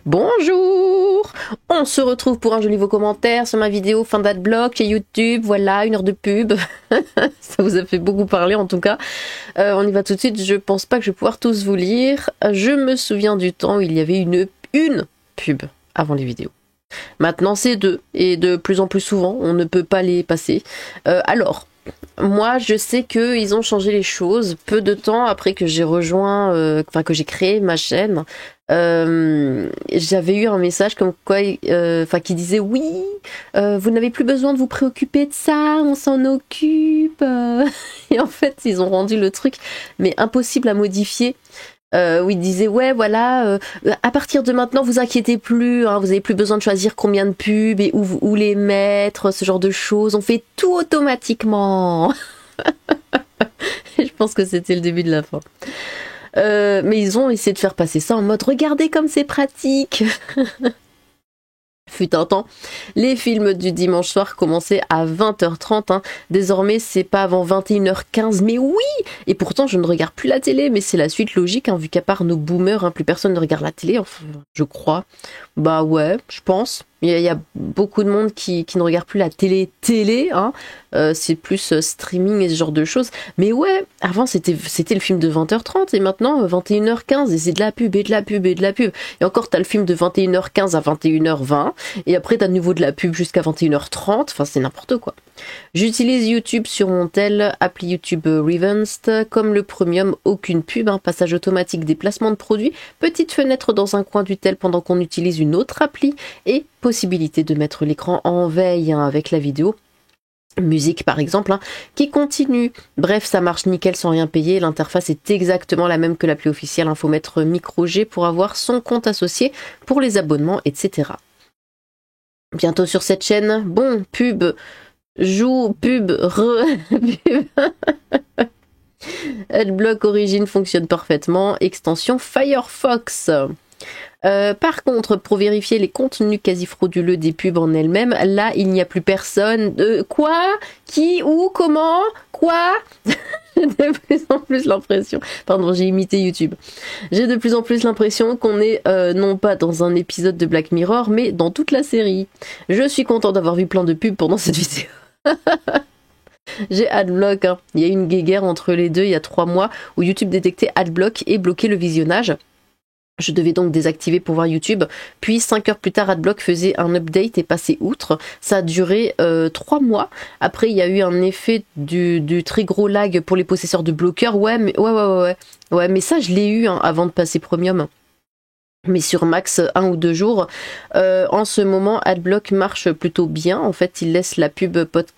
Bonjour! On se retrouve pour un joli nouveau commentaire sur ma vidéo fin d'adblock chez YouTube. Voilà, 1 heure de pub. Ça vous a fait beaucoup parler en tout cas. On y va tout de suite. Je pense pas que je vais pouvoir tous vous lire. Je me souviens du temps où il y avait une pub avant les vidéos. Maintenant c'est 2 et de plus en plus souvent on ne peut pas les passer. Alors moi je sais qu'ils ont changé les choses peu de temps après que j'ai rejoint, que j'ai créé ma chaîne. J'avais eu un message comme quoi, qui disait oui, vous n'avez plus besoin de vous préoccuper de ça, on s'en occupe. Et en fait ils ont rendu le truc mais impossible à modifier. Où il disait ouais voilà, à partir de maintenant vous inquiétez plus, hein, vous avez plus besoin de choisir combien de pubs et où les mettre, ce genre de choses, on fait tout automatiquement. Je pense que c'était le début de la fin. Mais ils ont essayé de faire passer ça en mode regardez comme c'est pratique. Fut un temps, les films du dimanche soir commençaient à 20h30, hein. Désormais c'est pas avant 21h15, mais oui. Et pourtant je ne regarde plus la télé, mais c'est la suite logique, hein, vu qu'à part nos boomers, hein, plus personne ne regarde la télé, enfin, je crois. Bah ouais, je pense. Il y a beaucoup de monde qui ne regarde plus la télé, hein. C'est plus streaming et ce genre de choses. Mais ouais, avant c'était le film de 20h30 et maintenant 21h15 et c'est de la pub et de la pub et de la pub. Et encore t'as le film de 21h15 à 21h20 et après t'as de nouveau de la pub jusqu'à 21h30. Enfin c'est n'importe quoi. J'utilise YouTube sur mon tel, appli YouTube Revanced, comme le premium, aucune pub, hein, passage automatique des placements de produits, petite fenêtre dans un coin du tel pendant qu'on utilise une autre appli et possibilité de mettre l'écran en veille, hein, avec la vidéo. Musique par exemple, hein, qui continue. Bref, ça marche nickel sans rien payer. L'interface est exactement la même que l'appli officielle. Il faut mettre micro G pour avoir son compte associé pour les abonnements, etc. Bientôt sur cette chaîne, bon, pub, joue, pub, pub. Adblock Origin fonctionne parfaitement. Extension Firefox. Par contre, pour vérifier les contenus quasi frauduleux des pubs en elles-mêmes, là, il n'y a plus personne. Quoi? Qui? Où? Comment? Quoi? J'ai de plus en plus l'impression... Pardon, j'ai imité YouTube. J'ai de plus en plus l'impression qu'on est non pas dans un épisode de Black Mirror, mais dans toute la série. Je suis content d'avoir vu plein de pubs pendant cette vidéo. J'ai Adblock, hein. Il y a eu une guéguerre entre les deux il y a 3 mois où YouTube détectait Adblock et bloquait le visionnage. Je devais donc désactiver pour voir YouTube, puis 5 heures plus tard Adblock faisait un update et passait outre. Ça a duré 3 mois. Après il y a eu un effet du très gros lag pour les possesseurs de bloqueurs. Ouais mais ça je l'ai eu, hein, avant de passer Premium. Mais sur max 1 ou 2 jours. En ce moment, Adblock marche plutôt bien. En fait, il laisse la pub pop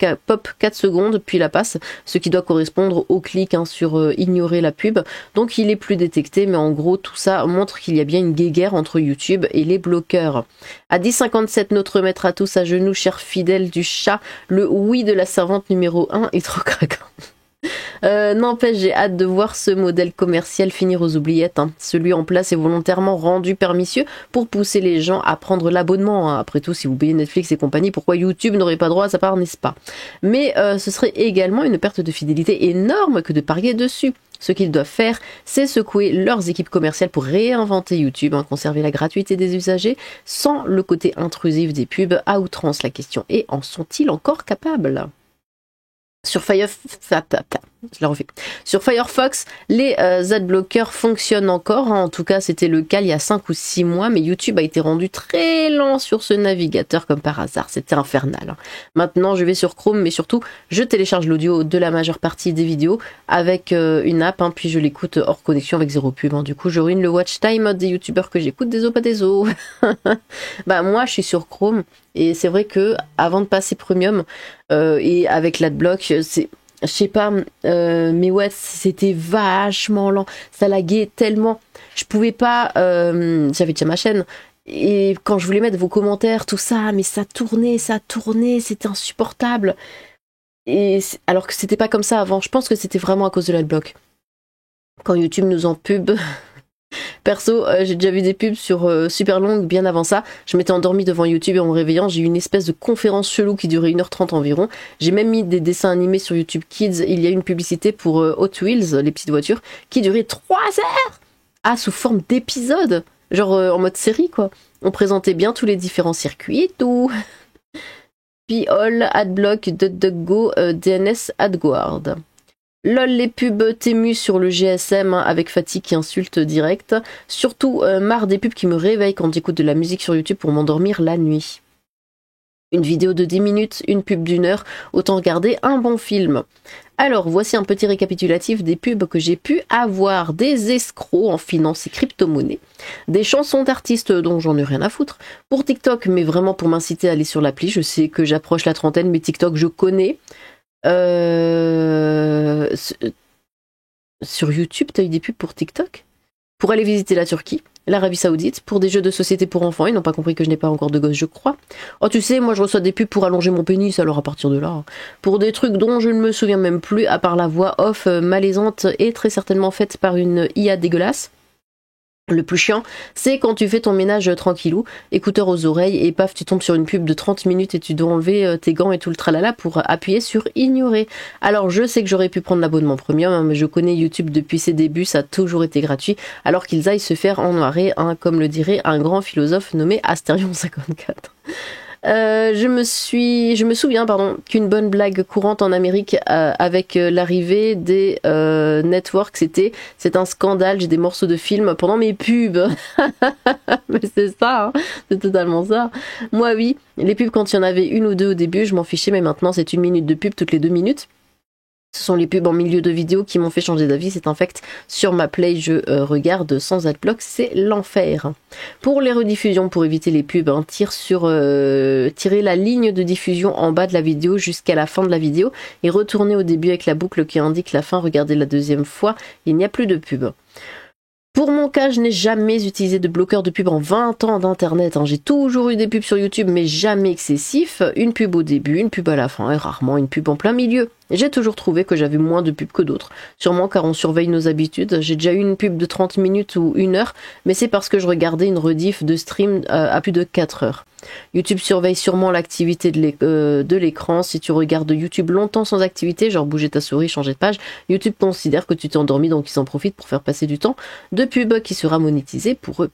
4 secondes, puis la passe, ce qui doit correspondre au clic, hein, sur ignorer la pub. Donc, il est plus détecté, mais en gros, tout ça montre qu'il y a bien une guéguerre entre YouTube et les bloqueurs. À 10h57, notre maître à tous à genoux, cher fidèle du chat, le oui de la servante numéro 1 est trop craquant. N'empêche, j'ai hâte de voir ce modèle commercial finir aux oubliettes, hein. Celui en place est volontairement rendu pernicieux pour pousser les gens à prendre l'abonnement, hein. Après tout, si vous payez Netflix et compagnie, pourquoi YouTube n'aurait pas droit à sa part, n'est-ce pas? Mais ce serait également une perte de fidélité énorme que de parier dessus. Ce qu'ils doivent faire, c'est secouer leurs équipes commerciales pour réinventer YouTube, hein, conserver la gratuité des usagers sans le côté intrusif des pubs à outrance. La question est, en sont-ils encore capables? Sur Firefox, les adblockers fonctionnent encore, hein. En tout cas, c'était le cas il y a 5 ou 6 mois, mais YouTube a été rendu très lent sur ce navigateur comme par hasard. C'était infernal, hein. Maintenant, je vais sur Chrome, mais surtout, je télécharge l'audio de la majeure partie des vidéos avec une app, hein, puis je l'écoute hors connexion avec 0 pub, hein. Du coup, je ruine le watch time des youtubeurs que j'écoute, des os pas des os. Bah, moi, je suis sur Chrome. Et c'est vrai que avant de passer Premium et avec l'adblock, c'est, je sais pas, mais ouais, c'était vachement lent. Ça laguait tellement. Je pouvais pas. J'avais déjà ma chaîne. Et quand je voulais mettre vos commentaires, tout ça, mais ça tournait, c'était insupportable. Et alors que c'était pas comme ça avant. Je pense que c'était vraiment à cause de l'adblock. Quand YouTube nous en pub. Perso, j'ai déjà vu des pubs sur super longues bien avant ça. Je m'étais endormie devant YouTube et en me réveillant, j'ai eu une espèce de conférence chelou qui durait 1h30 environ. J'ai même mis des dessins animés sur YouTube Kids. Il y a une publicité pour Hot Wheels, les petites voitures, qui durait 3 heures. Ah, sous forme d'épisode. Genre en mode série, quoi. On présentait bien tous les différents circuits et tout. Puis All, Adblock, DuckDuckGo, DNS, AdGuard. LOL, les pubs Temu sur le GSM hein, avec fatigue qui insulte direct. Surtout marre des pubs qui me réveillent quand j'écoute de la musique sur YouTube pour m'endormir la nuit. Une vidéo de 10 minutes, une pub d'1 heure, autant regarder un bon film. Alors, voici un petit récapitulatif des pubs que j'ai pu avoir. Des escrocs en finance et crypto-monnaie. Des chansons d'artistes dont j'en ai rien à foutre. Pour TikTok, mais vraiment pour m'inciter à aller sur l'appli. Je sais que j'approche la trentaine, mais TikTok, je connais. Sur YouTube, t'as eu des pubs pour TikTok? Pour aller visiter la Turquie, l'Arabie Saoudite, pour des jeux de société pour enfants. Ils n'ont pas compris que je n'ai pas encore de gosse, je crois. Oh, tu sais, moi je reçois des pubs pour allonger mon pénis, alors à partir de là. Pour des trucs dont je ne me souviens même plus, à part la voix off malaisante et très certainement faite par une IA dégueulasse. Le plus chiant, c'est quand tu fais ton ménage tranquillou, écouteurs aux oreilles, et paf, tu tombes sur une pub de 30 minutes et tu dois enlever tes gants et tout le tralala pour appuyer sur ignorer. Alors je sais que j'aurais pu prendre l'abonnement premium, hein, mais je connais YouTube depuis ses débuts, ça a toujours été gratuit, alors qu'ils aillent se faire en noirer, hein, comme le dirait un grand philosophe nommé Astérion54. Je me souviens qu'une bonne blague courante en Amérique avec l'arrivée des networks, c'est un scandale, j'ai des morceaux de films pendant mes pubs. Mais c'est ça, hein, c'est totalement ça. Moi oui, les pubs quand il y en avait une ou deux au début, je m'en fichais, mais maintenant c'est 1 minute de pub toutes les 2 minutes. Ce sont les pubs en milieu de vidéo qui m'ont fait changer d'avis, c'est un fact. Sur ma play, je regarde sans adblock, c'est l'enfer. Pour les rediffusions, pour éviter les pubs, hein, tirez la ligne de diffusion en bas de la vidéo jusqu'à la fin de la vidéo et retournez au début avec la boucle qui indique la fin, regardez la deuxième fois, il n'y a plus de pub. Pour mon cas, je n'ai jamais utilisé de bloqueur de pub en 20 ans d'internet. Hein. J'ai toujours eu des pubs sur YouTube, mais jamais excessif. Une pub au début, une pub à la fin, et rarement une pub en plein milieu. J'ai toujours trouvé que j'avais moins de pubs que d'autres. Sûrement car on surveille nos habitudes. J'ai déjà eu une pub de 30 minutes ou 1 heure, mais c'est parce que je regardais une rediff de stream à plus de 4 heures. YouTube surveille sûrement l'activité de l'écran. Si tu regardes YouTube longtemps sans activité, genre bouger ta souris, changer de page, YouTube considère que tu t'es endormi, donc ils s'en profitent pour faire passer du temps de pub qui sera monétisé pour eux.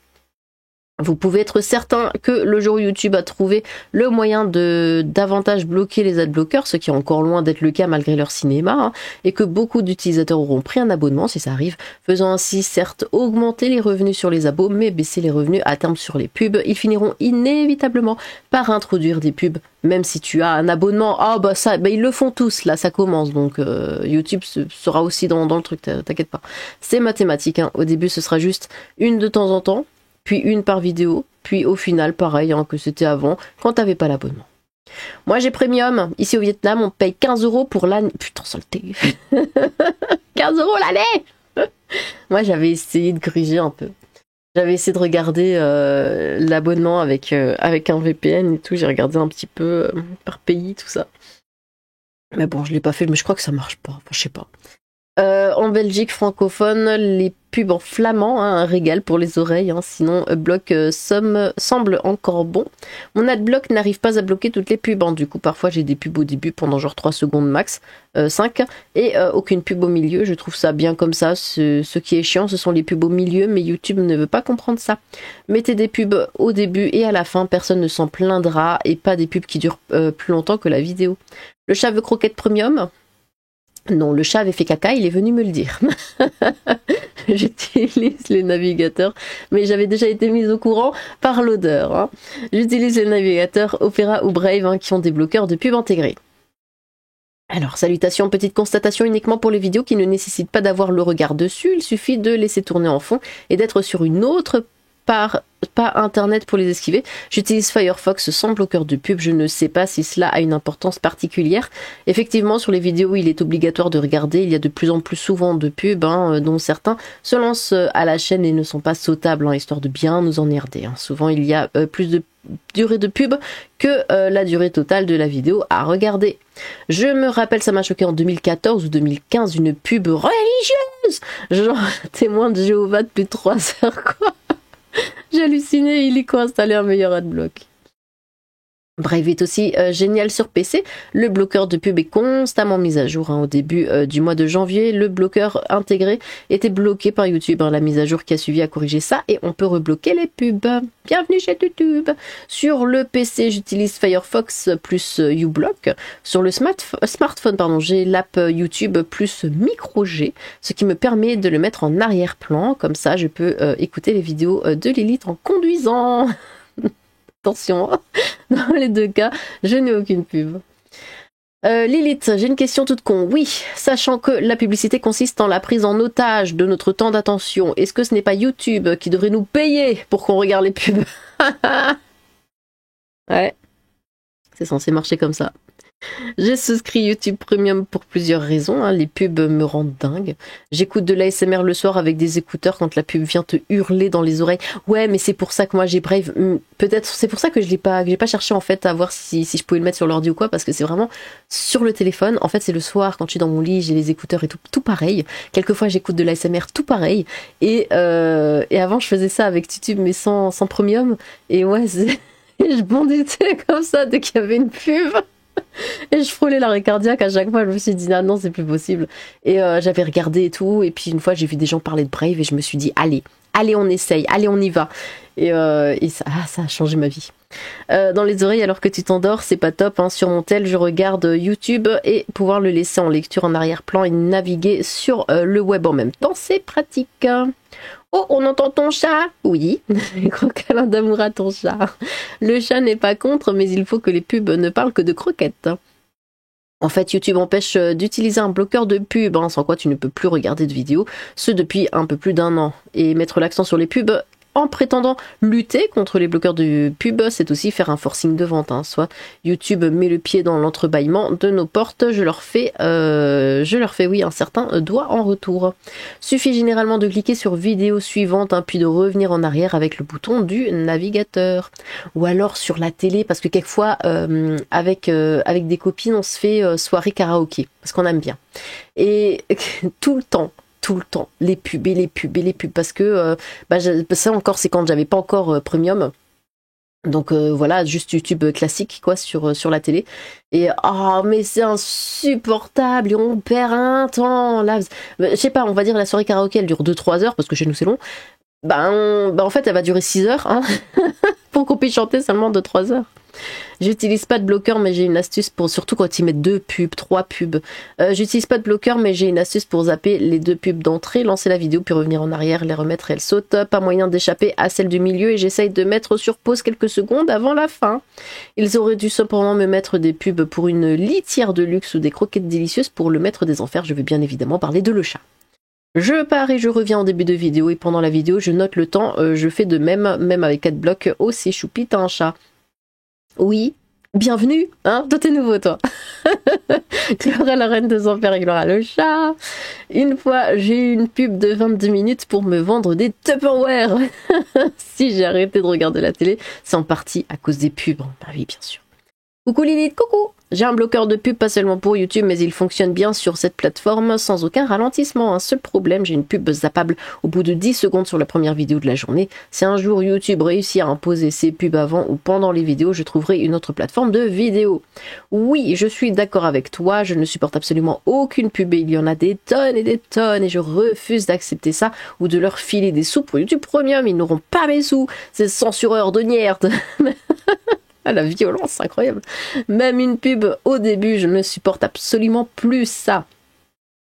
Vous pouvez être certain que le jour où YouTube a trouvé le moyen de davantage bloquer les adblockers, ce qui est encore loin d'être le cas malgré leur cinéma, hein, et que beaucoup d'utilisateurs auront pris un abonnement si ça arrive, faisant ainsi certes augmenter les revenus sur les abos, mais baisser les revenus à terme sur les pubs, ils finiront inévitablement par introduire des pubs, même si tu as un abonnement. Ah bah ça, bah ils le font tous, là ça commence, donc YouTube sera aussi dans le truc, t'inquiète pas. C'est mathématique, hein. Au début ce sera juste une de temps en temps, puis une par vidéo, puis au final pareil hein, que c'était avant, quand t'avais pas l'abonnement. Moi j'ai Premium, ici au Vietnam on paye 15 € pour l'année. Putain saleté. 15 € l'année. Moi j'avais essayé de gruger un peu. J'avais essayé de regarder l'abonnement avec un VPN et tout, j'ai regardé un petit peu par pays, tout ça. Mais bon, je l'ai pas fait, mais je crois que ça marche pas, enfin je sais pas. En Belgique francophone, les pubs en flamand, hein, un régal pour les oreilles, hein, sinon Adblock semble encore bon. Mon Adblock n'arrive pas à bloquer toutes les pubs, hein, du coup parfois j'ai des pubs au début pendant genre 3 secondes max, 5, et aucune pub au milieu, je trouve ça bien comme ça. Ce qui est chiant, ce sont les pubs au milieu, mais YouTube ne veut pas comprendre ça. Mettez des pubs au début et à la fin, personne ne s'en plaindra, et pas des pubs qui durent plus longtemps que la vidéo. Le chat veut croquette premium. Non, le chat avait fait caca, il est venu me le dire. J'utilise les navigateurs, mais j'avais déjà été mise au courant par l'odeur. Hein. J'utilise les navigateurs Opera ou Brave hein, qui ont des bloqueurs de pub intégrés. Alors, salutations, petite constatation uniquement pour les vidéos qui ne nécessitent pas d'avoir le regard dessus. Il suffit de laisser tourner en fond et d'être sur une autre pas internet pour les esquiver. J'utilise Firefox sans bloqueur de pub, je ne sais pas si cela a une importance particulière. Effectivement, sur les vidéos, il est obligatoire de regarder, il y a de plus en plus souvent de pubs, hein, dont certains se lancent à la chaîne et ne sont pas sautables, hein, histoire de bien nous emmerder. Hein. Souvent, il y a plus de durée de pub que la durée totale de la vidéo à regarder. Je me rappelle, ça m'a choqué en 2014 ou 2015, une pub religieuse, genre témoin de Jéhovah de plus de 3 heures, quoi. J'ai halluciné, illico installer un meilleur adblock. Brave est aussi génial sur PC. Le bloqueur de pub est constamment mis à jour. Au début du mois de janvier, le bloqueur intégré était bloqué par YouTube. La mise à jour qui a suivi a corrigé ça et on peut rebloquer les pubs. Bienvenue chez YouTube. Sur le PC, j'utilise Firefox plus uBlock. Sur le smartphone, j'ai l'app YouTube plus MicroG, ce qui me permet de le mettre en arrière-plan. Comme ça, je peux écouter les vidéos de Lilith en conduisant. Attention, dans les deux cas, je n'ai aucune pub. Lilith, j'ai une question toute con. Oui, sachant que la publicité consiste en la prise en otage de notre temps d'attention, est-ce que ce n'est pas YouTube qui devrait nous payer pour qu'on regarde les pubs? Ouais, c'est censé marcher comme ça. J'ai souscrit YouTube Premium pour plusieurs raisons, les pubs me rendent dingue. J'écoute de l'ASMR le soir avec des écouteurs quand la pub vient te hurler dans les oreilles. Ouais, mais c'est pour ça que moi j'ai Brave. Peut-être c'est pour ça que j'ai pas cherché en fait à voir si je pouvais le mettre sur l'ordi ou quoi, parce que c'est vraiment sur le téléphone. En fait, c'est le soir quand je suis dans mon lit, j'ai les écouteurs et tout pareil. Quelquefois j'écoute de l'ASMR tout pareil. Et avant je faisais ça avec YouTube mais sans Premium. Et ouais, je bonditais comme ça dès qu'il y avait une pub. Et je frôlais l'arrêt cardiaque à chaque fois. Je me suis dit, ah non, c'est plus possible. Et j'avais regardé et tout. Et puis une fois, j'ai vu des gens parler de Brave et je me suis dit, allez, on essaye, allez, on y va. Et ça a changé ma vie. Dans les oreilles alors que tu t'endors, c'est pas top. Sur mon tel, je regarde YouTube et pouvoir le laisser en lecture en arrière-plan et naviguer sur le web en même temps, c'est pratique. Oh, on entend ton chat? Oui, gros câlin d'amour à ton chat. Le chat n'est pas contre, mais il faut que les pubs ne parlent que de croquettes. En fait, YouTube empêche d'utiliser un bloqueur de pub, sans quoi tu ne peux plus regarder de vidéos, ce depuis un peu plus d'1 an. Et mettre l'accent sur les pubs en prétendant lutter contre les bloqueurs de pub, c'est aussi faire un forcing de vente. Soit YouTube met le pied dans l'entrebâillement de nos portes, je leur fais oui un certain doigt en retour. Suffit généralement de cliquer sur vidéo suivante, puis de revenir en arrière avec le bouton du navigateur. Ou alors sur la télé, parce que quelquefois avec des copines on se fait soirée karaoké, parce qu'on aime bien. Et tout le temps, les pubs, parce que ça encore, c'est quand j'avais pas encore Premium. Donc voilà, juste YouTube classique quoi sur la télé. Et mais c'est insupportable, et on perd un temps là. Je sais pas, on va dire la soirée karaoké elle dure 2-3 heures parce que chez nous c'est long. En fait elle va durer 6 heures pour qu'on puisse chanter seulement 2-3 heures. J'utilise pas de bloqueur, mais j'ai une astuce pour, surtout quand ils mettent 2 pubs, 3 pubs. J'utilise pas de bloqueur, mais j'ai une astuce pour zapper les 2 pubs d'entrée, lancer la vidéo, puis revenir en arrière, les remettre et elles sautent. Pas moyen d'échapper à celle du milieu et j'essaye de mettre sur pause quelques secondes avant la fin. Ils auraient dû cependant me mettre des pubs pour une litière de luxe ou des croquettes délicieuses pour le maître des enfers. Je vais bien évidemment parler de le chat. Je pars et je reviens en début de vidéo et pendant la vidéo, je note le temps. Je fais de même avec 4 blocs. Oh, c'est choupi, t'as un chat. Oui, bienvenue, toi t'es nouveau toi. Clara la reine des enfers et Clara le chat. Une fois j'ai eu une pub de 22 minutes pour me vendre des Tupperware. Si j'ai arrêté de regarder la télé, c'est en partie à cause des pubs. Bah oui, bien sûr. Coucou Lilith, coucou. J'ai un bloqueur de pub pas seulement pour YouTube, mais il fonctionne bien sur cette plateforme sans aucun ralentissement. Un seul problème, j'ai une pub zappable au bout de 10 secondes sur la première vidéo de la journée. Si un jour YouTube réussit à imposer ses pubs avant ou pendant les vidéos, je trouverai une autre plateforme de vidéo. Oui, je suis d'accord avec toi, je ne supporte absolument aucune pub et il y en a des tonnes et je refuse d'accepter ça ou de leur filer des sous pour YouTube Premium. Ils n'auront pas mes sous, ces censureurs de merde. Ah, la violence, incroyable. Même une pub au début, je ne supporte absolument plus ça.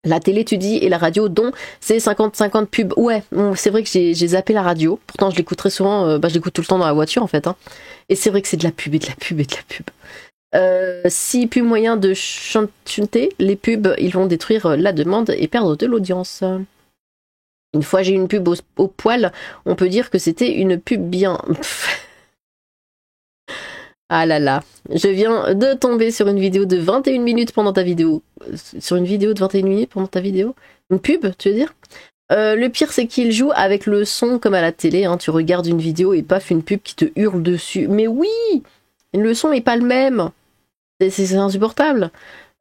La télé, tu dis, et la radio, dont c'est 50-50 pubs. Ouais, c'est vrai que j'ai zappé la radio. Pourtant, je l'écoute très souvent. Je l'écoute tout le temps dans la voiture, en fait. Et c'est vrai que c'est de la pub et de la pub et de la pub. Si plus moyen de chanter les pubs, ils vont détruire la demande et perdre de l'audience. Une fois, j'ai eu une pub au poil. On peut dire que c'était une pub bien... Ah là là, je viens de tomber sur une vidéo de 21 minutes pendant ta vidéo. Sur une vidéo de 21 minutes pendant ta vidéo? Une pub, tu veux dire? Le pire, c'est qu'il joue avec le son comme à la télé. Tu regardes une vidéo et paf, une pub qui te hurle dessus. Mais oui! Le son est pas le même. C'est insupportable.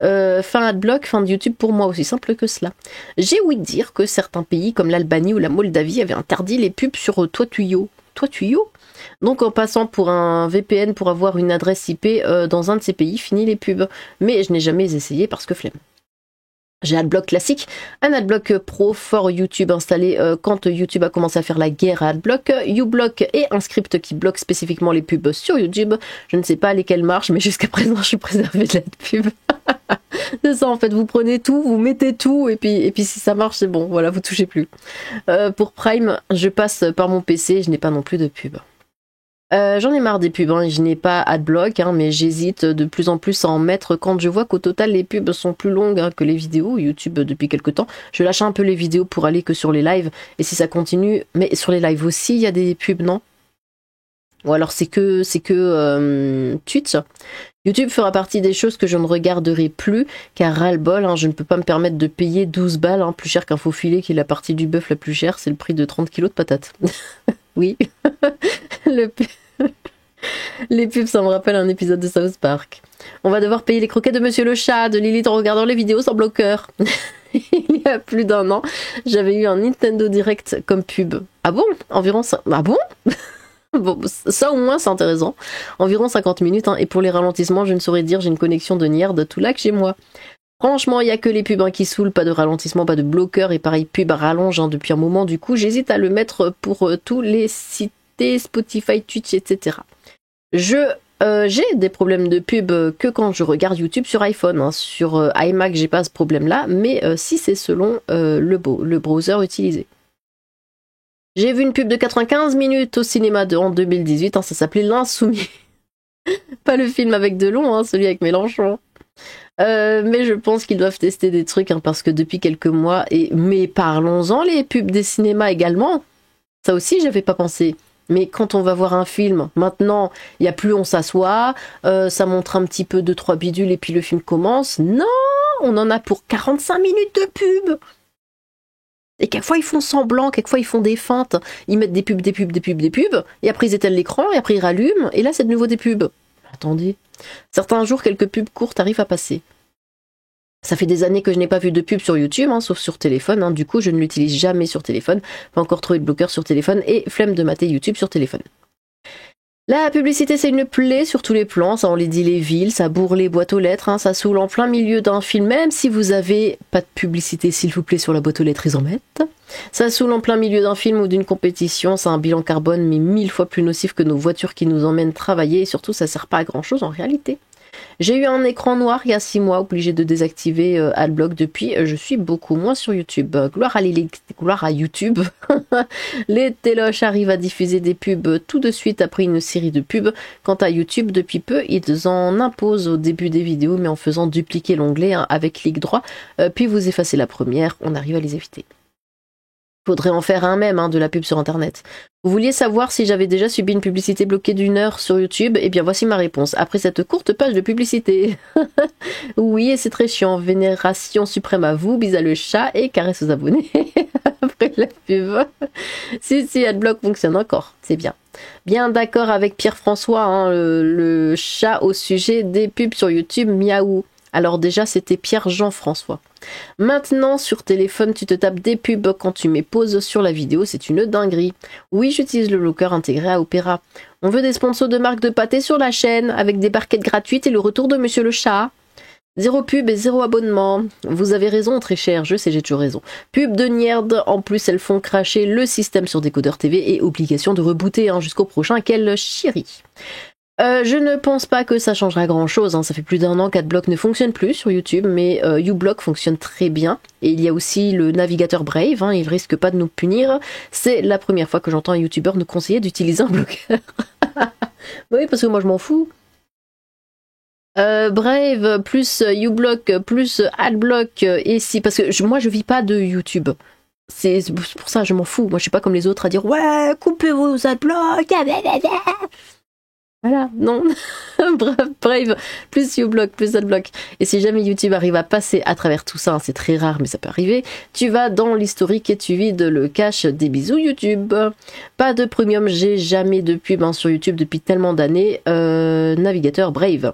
Fin adblock, fin de YouTube pour moi, aussi simple que cela. J'ai ouï dire que certains pays comme l'Albanie ou la Moldavie avaient interdit les pubs sur toit tuyau. toi tuyau. Donc en passant pour un VPN pour avoir une adresse IP dans un de ces pays, fini les pubs. Mais je n'ai jamais essayé parce que flemme. J'ai Adblock classique, un Adblock Pro for YouTube installé quand YouTube a commencé à faire la guerre à Adblock, uBlock et un script qui bloque spécifiquement les pubs sur YouTube. Je ne sais pas lesquels marchent, mais jusqu'à présent je suis préservée de la pub. C'est ça en fait, vous prenez tout, vous mettez tout et puis si ça marche c'est bon, voilà, vous touchez plus. Pour Prime, je passe par mon PC, je n'ai pas non plus de pub. J'en ai marre des pubs, hein. Je n'ai pas Adblock, hein, mais j'hésite de plus en plus à en mettre quand je vois qu'au total les pubs sont plus longues hein, que les vidéos. YouTube depuis quelques temps, je lâche un peu les vidéos pour aller que sur les lives, et si ça continue, mais sur les lives aussi il y a des pubs, non? Ou alors c'est que Twitch. YouTube fera partie des choses que je ne regarderai plus, car ras-le-bol, hein, je ne peux pas me permettre de payer 12 balles, hein, plus cher qu'un faux filet qui est la partie du bœuf la plus chère, c'est le prix de 30 kilos de patates. Oui. Les pubs, ça me rappelle un épisode de South Park. On va devoir payer les croquettes de Monsieur le Chat, de Lilith en regardant les vidéos sans bloqueur. Il y a plus d'un an, j'avais eu un Nintendo Direct comme pub. Ah bon? Environ ça. Ah bon? Bon, ça au moins c'est intéressant. Environ 50 minutes, hein, et pour les ralentissements, je ne saurais dire, j'ai une connexion de Nierd tout lac chez moi. Franchement, il n'y a que les pubs hein, qui saoulent, pas de ralentissement, pas de bloqueur, et pareil, pub rallonge hein, depuis un moment, du coup, j'hésite à le mettre pour tous les sites Spotify, Twitch, etc. J'ai des problèmes de pub que quand je regarde YouTube sur iPhone. Hein. Sur iMac, j'ai pas ce problème-là, mais si c'est selon le browser utilisé. J'ai vu une pub de 95 minutes au cinéma en 2018, hein, ça s'appelait L'Insoumis. Pas le film avec Delon, hein, celui avec Mélenchon. Mais je pense qu'ils doivent tester des trucs, hein, parce que depuis quelques mois, mais parlons-en, les pubs des cinémas également. Ça aussi, j'avais pas pensé. Mais quand on va voir un film, maintenant, il n'y a plus on s'assoit, ça montre un petit peu 2-3 bidules et puis le film commence. Non, on en a pour 45 minutes de pub. Et quelquefois ils font semblant, quelquefois ils font des feintes, ils mettent des pubs, et après ils éteignent l'écran, et après ils rallument, et là c'est de nouveau des pubs. Attendez, certains jours quelques pubs courtes arrivent à passer. Ça fait des années que je n'ai pas vu de pub sur YouTube, hein, sauf sur téléphone, hein. Du coup je ne l'utilise jamais sur téléphone, pas encore trouvé de bloqueur sur téléphone, et flemme de mater YouTube sur téléphone. La publicité c'est une plaie sur tous les plans, ça enlaidit les villes, ça bourre les boîtes aux lettres, hein, ça saoule en plein milieu d'un film, même si vous avez pas de publicité s'il vous plaît sur la boîte aux lettres, ils en mettent. Ça saoule en plein milieu d'un film ou d'une compétition, ça a un bilan carbone mais 1000 fois plus nocif que nos voitures qui nous emmènent travailler, et surtout ça sert pas à grand chose en réalité. J'ai eu un écran noir il y a 6 mois, obligé de désactiver Adblock depuis, je suis beaucoup moins sur YouTube. Gloire à YouTube. Les téloches arrivent à diffuser des pubs tout de suite après une série de pubs. Quant à YouTube, depuis peu, ils en imposent au début des vidéos, mais en faisant dupliquer l'onglet hein, avec clic droit, puis vous effacez la première, on arrive à les éviter. Faudrait en faire un même hein, de la pub sur internet. Vous vouliez savoir si j'avais déjà subi une publicité bloquée d'1 heure sur YouTube? Eh bien voici ma réponse, après cette courte page de publicité. Oui, et c'est très chiant, vénération suprême à vous, bis à le chat et caresse aux abonnés. Après la pub. Si, Adblock fonctionne encore, c'est bien. Bien d'accord avec Pierre-François, hein, le chat au sujet des pubs sur YouTube, miaou. Alors déjà, c'était Pierre-Jean-François. Maintenant, sur téléphone, tu te tapes des pubs quand tu mets pause sur la vidéo, c'est une dinguerie. Oui, j'utilise le bloqueur intégré à Opera. On veut des sponsors de marque de pâté sur la chaîne, avec des barquettes gratuites et le retour de Monsieur le Chat. 0 pub et 0 abonnement. Vous avez raison, très cher, je sais, j'ai toujours raison. Pub de Nierd, en plus elles font cracher le système sur Décodeur TV et obligation de rebooter hein, jusqu'au prochain, quelle chérie. Je ne pense pas que ça changera grand chose, hein. Ça fait plus d'1 an qu'Adblock ne fonctionne plus sur YouTube, mais uBlock fonctionne très bien. Et il y a aussi le navigateur Brave, hein, il risque pas de nous punir. C'est la première fois que j'entends un youtubeur nous conseiller d'utiliser un bloqueur. Oui, parce que moi je m'en fous. Brave plus uBlock plus Adblock, et si, parce que moi je vis pas de YouTube. C'est pour ça je m'en fous. Moi je suis pas comme les autres à dire ouais, coupez vos Adblock. Voilà, non. Brave, plus uBlock, plus Adblock. Et si jamais YouTube arrive à passer à travers tout ça, hein, c'est très rare mais ça peut arriver, tu vas dans l'historique et tu vides le cache des bisous YouTube. Pas de premium, j'ai jamais de pub hein, sur YouTube depuis tellement d'années. Navigateur Brave.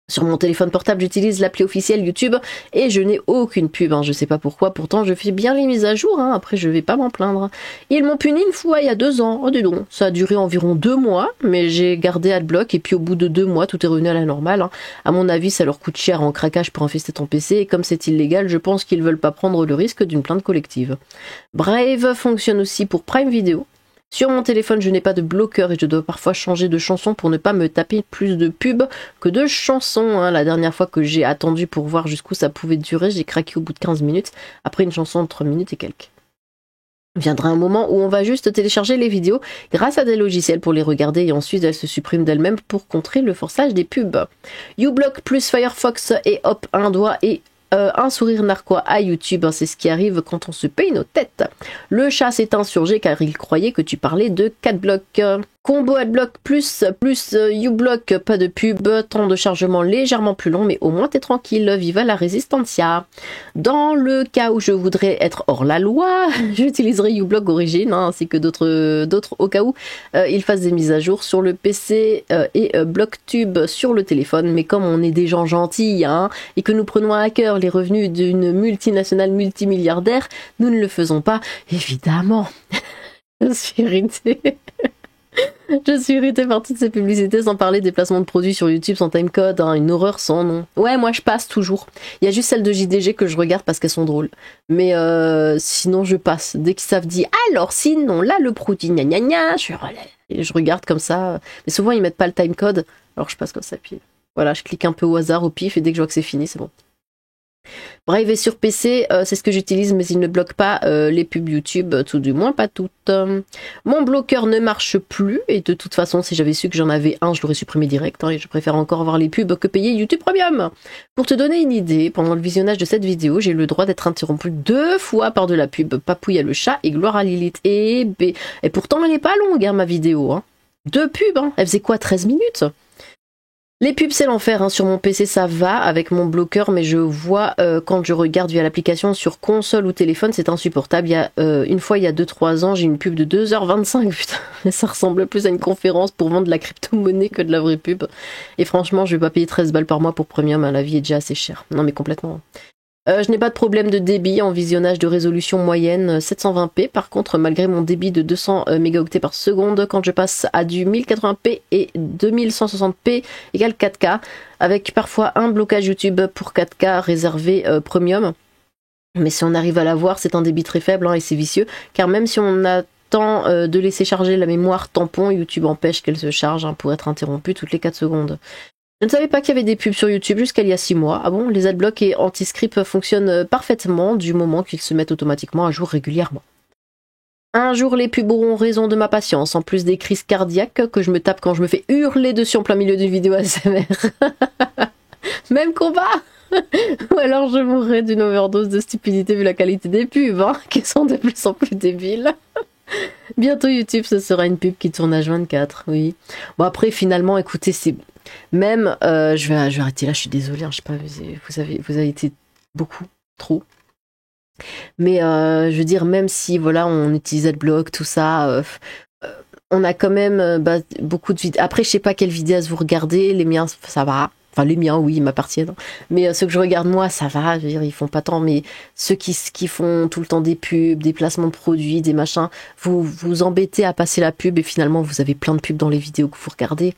Sur mon téléphone portable, j'utilise l'appli officielle YouTube et je n'ai aucune pub, hein. Je sais pas pourquoi, pourtant je fais bien les mises à jour, hein. Après je vais pas m'en plaindre. Ils m'ont puni une fois il y a 2 ans, oh dis donc, ça a duré environ 2 mois, mais j'ai gardé Adblock et puis au bout de 2 mois, tout est revenu à la normale, hein. À mon avis, ça leur coûte cher en craquage pour infester ton PC et comme c'est illégal, je pense qu'ils veulent pas prendre le risque d'une plainte collective. Brave fonctionne aussi pour Prime Video. Sur mon téléphone, je n'ai pas de bloqueur et je dois parfois changer de chanson pour ne pas me taper plus de pubs que de chansons, hein. La dernière fois que j'ai attendu pour voir jusqu'où ça pouvait durer, j'ai craqué au bout de 15 minutes, après une chanson de 3 minutes et quelques. Viendra un moment où on va juste télécharger les vidéos grâce à des logiciels pour les regarder et ensuite elles se suppriment d'elles-mêmes pour contrer le forçage des pubs. uBlock plus Firefox et hop, un doigt et un sourire narquois à YouTube, hein, c'est ce qui arrive quand on se paye nos têtes. Le chat s'est insurgé car il croyait que tu parlais de Adblock. Combo Adblock plus uBlock, pas de pub, temps de chargement légèrement plus long, mais au moins t'es tranquille, viva la Resistencia. Dans le cas où je voudrais être hors la loi, j'utiliserai uBlock Origin, hein, ainsi que d'autres au cas où ils fassent des mises à jour sur le PC et BlockTube sur le téléphone, mais comme on est des gens gentils, hein, et que nous prenons à cœur les revenus d'une multinationale multimilliardaire, nous ne le faisons pas, évidemment. Je suis irritée. Je suis irritée par toutes ces publicités, sans parler des placements de produits sur YouTube sans timecode, hein, une horreur sans nom. Ouais, moi je passe toujours. Il y a juste celles de JDG que je regarde parce qu'elles sont drôles. Mais sinon je passe. Dès qu'ils savent dire alors sinon là le produit gna gna gna, je regarde comme ça. Mais souvent ils mettent pas le timecode, alors je passe comme ça. Puis voilà, je clique un peu au hasard, au pif, et dès que je vois que c'est fini, c'est bon. Brave est sur PC, c'est ce que j'utilise, mais il ne bloque pas les pubs YouTube, tout du moins pas toutes. Mon bloqueur ne marche plus, et de toute façon, si j'avais su que j'en avais un, je l'aurais supprimé direct, hein, et je préfère encore voir les pubs que payer YouTube Premium. Pour te donner une idée, pendant le visionnage de cette vidéo, j'ai eu le droit d'être interrompu 2 fois par de la pub. Papouille à le chat et gloire à Lilith. Et pourtant, elle n'est pas longue, hein, ma vidéo. Hein. 2 pubs, hein. Elle faisait quoi, 13 minutes? Les pubs, c'est l'enfer, hein. Sur mon PC, ça va avec mon bloqueur, mais je vois quand je regarde via l'application sur console ou téléphone, c'est insupportable. Il y a une fois, il y a 2-3 ans, j'ai une pub de 2h25, putain, ça ressemble plus à une conférence pour vendre de la crypto-monnaie que de la vraie pub. Et franchement, je vais pas payer 13 balles par mois pour Premium, hein. La vie est déjà assez chère. Non, mais complètement. Je n'ai pas de problème de débit en visionnage de résolution moyenne 720p. Par contre, malgré mon débit de 200 mégaoctets par seconde, quand je passe à du 1080p et 2160p égale 4K, avec parfois un blocage YouTube pour 4K réservé Premium. Mais si on arrive à l'avoir, c'est un débit très faible, hein, et c'est vicieux, car même si on attend de laisser charger la mémoire tampon, YouTube empêche qu'elle se charge, hein, pour être interrompue toutes les 4 secondes. Je ne savais pas qu'il y avait des pubs sur YouTube jusqu'à il y a 6 mois. Ah bon, les adblocks et anti-script fonctionnent parfaitement du moment qu'ils se mettent automatiquement à jour régulièrement. Un jour, les pubs auront raison de ma patience, en plus des crises cardiaques que je me tape quand je me fais hurler dessus en plein milieu d'une vidéo ASMR. Même combat. Ou alors je mourrai d'une overdose de stupidité vu la qualité des pubs, hein, qui sont de plus en plus débiles. Bientôt YouTube, ce sera une pub qui tourne H24, oui. Bon après, finalement, écoutez, c'est... Même, je vais arrêter là, je suis désolée, hein, je sais pas, vous avez été beaucoup, trop. Mais je veux dire, même si voilà, on utilise Adblock, tout ça, on a quand même beaucoup de vidéos. Après, je sais pas quelles vidéos vous regardez, les miens, ça va. Enfin, les miens, oui, ils m'appartiennent. Mais ceux que je regarde moi, ça va, je veux dire, ils font pas tant. Mais ceux qui font tout le temps des pubs, des placements de produits, des machins, vous vous embêtez à passer la pub et finalement, vous avez plein de pubs dans les vidéos que vous regardez.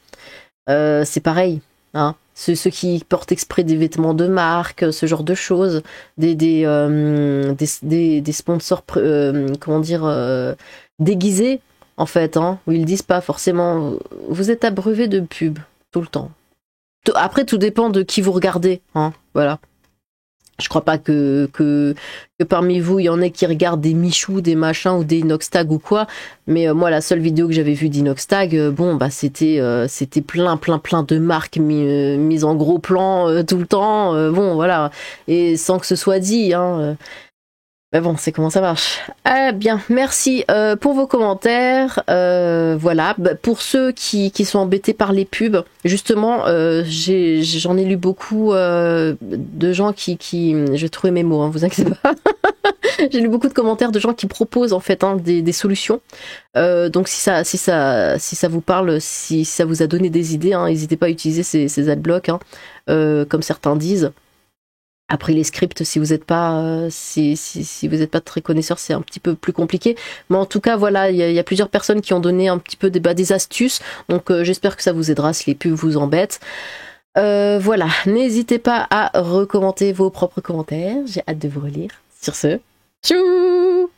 C'est pareil, hein. Ceux qui portent exprès des vêtements de marque, ce genre de choses, des sponsors, comment dire, déguisés, en fait, hein, où ils disent pas forcément, vous êtes abreuvé de pubs, tout le temps. Après, tout dépend de qui vous regardez, hein, voilà. Je crois pas que parmi vous, il y en ait qui regardent des Michou, des machins ou des Inoxtag ou quoi. Mais moi, la seule vidéo que j'avais vue d'Inoxtag, bon, bah c'était plein de marques mises en gros plan tout le temps. Bon, voilà. Et sans que ce soit dit, hein. Mais bon, c'est comment ça marche. Bien, merci pour vos commentaires. Voilà, pour ceux qui sont embêtés par les pubs, justement, j'en ai lu beaucoup de gens qui je vais trouver mes mots, hein, vous inquiétez pas, J'ai lu beaucoup de commentaires de gens qui proposent en fait des solutions. Donc si ça vous parle, si ça vous a donné des idées, n'hésitez pas à utiliser ces adblocks, comme certains disent. Après les scripts, si vous n'êtes pas, si vous n'êtes pas très connaisseur, c'est un petit peu plus compliqué. Mais en tout cas, voilà, il y a plusieurs personnes qui ont donné un petit peu des astuces. Donc j'espère que ça vous aidera si les pubs vous embêtent. Voilà, n'hésitez pas à recommander vos propres commentaires. J'ai hâte de vous relire. Sur ce, tchou!